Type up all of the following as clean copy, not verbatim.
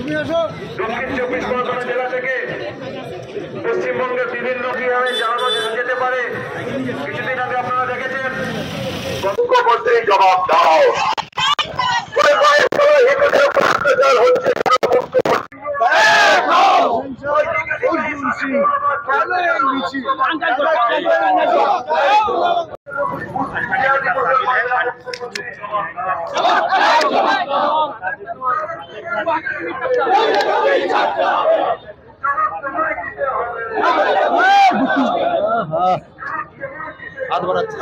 দক্ষিণ 24 পরগনা জেলা থেকে পশ্চিমবঙ্গের বিভিন্ন কিভাবে জানানো যেতে পারে। কিছুদিন আগে আপনারা দেখেছেন মুখ্যমন্ত্রী জবাব দাও। হাত বাড়াচ্ছে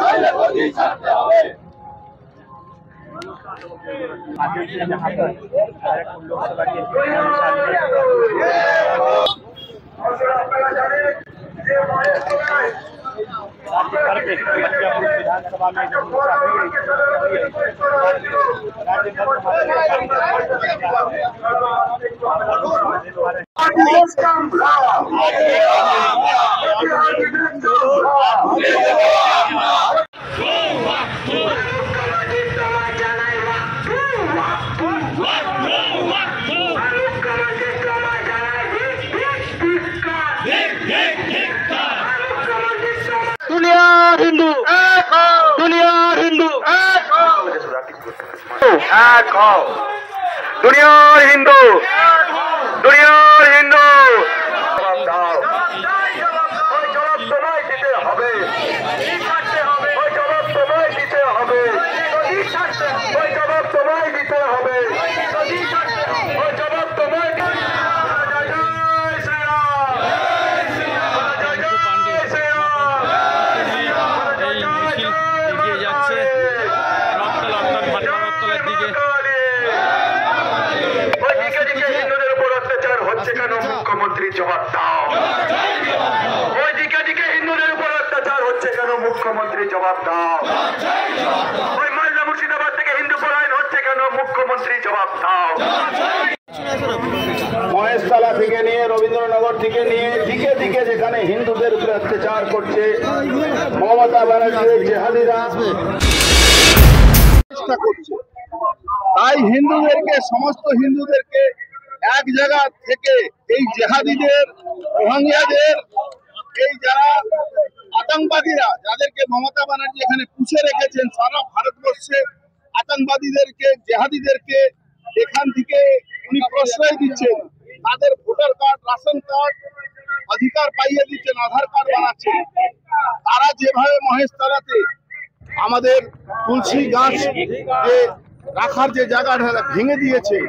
विधानसभा में जब हिंदू दुनियार हिंदू दुनियार हिंदू दुनियार हिंदू জবাব তোমায় দিতে হবে, জবাব তোমায় দিতে হবে, জবাব তোমায় দিতে হবে, জবাব তোমায় মুখ্যমন্ত্রী জবাব দাও। ওই দিকে দিকে হিন্দুদের উপর অত্যাচার হচ্ছে কেন? মুখ্যমন্ত্রী জবাব দাও। ওই মালদা মুর্শিদাবাদ থেকে হিন্দু পলায়ন হচ্ছে কেন? মুখ্যমন্ত্রী জবাব দাও। মহেশতলা থেকে নিয়ে রবীন্দ্রনগর থেকে নিয়ে দিকে দিকে যেখানে হিন্দুদের উপরে অত্যাচার করছে মমতা ব্যানার্জির জেহাদিরা চেষ্টা করছে, তাই হিন্দুদেরকে সমস্ত হিন্দুদেরকে এক জায়গা থেকে এই জেহাদিদের রোহিঙ্গাদের এই যারা আতঙ্কবাদীরা যাদেরকে মমতা ব্যানার্জি এখানে পুষে রেখেছেন সারা ভারতবর্ষে আতঙ্কবাদীদেরকে জেহাদিদেরকে এখান থেকে উনি প্রশ্রয় দিচ্ছেন, তাদের ভোটার কার্ড রাশন কার্ড অধিকার পাইয়ে দিচ্ছেন, আধার কার্ড বানাচ্ছেন। তারা যেভাবে মহেশতলাতে আমাদের তুলসী গাছ রাখার যে জায়গাটা ভেঙে দিয়েছে,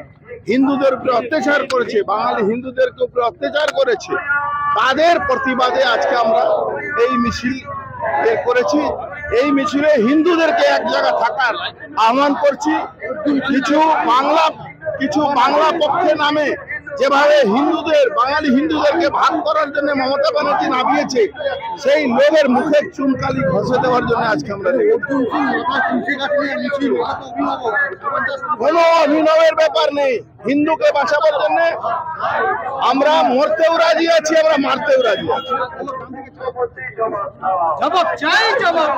হিন্দুদের উপরে অত্যাচার করেছে, বাঙালি হিন্দুদেরকে উপরে অত্যাচার করেছে, তাদের প্রতিবাদে আজকে আমরা এই মিছিল করেছি। এই মিছিলে হিন্দুদেরকে এক জায়গায় থাকার আহ্বান করছি। কিছু বাংলা পক্ষে নামে যেভাবে বাঙালি হিন্দুদেরকে ভাগ করার জন্য মমতা ব্যানার্জি নামিয়েছে, সেই লোকের মুখের চুনকালি ঘষে দেওয়ার জন্য আজকে আমরা কোনো অভিনবের ব্যাপার নেই। হিন্দুকে বাঁচাবার জন্য আমরা মরতেও রাজি আছি, আমরা মারতেও রাজি আছি। জবাব চাই, জবাব।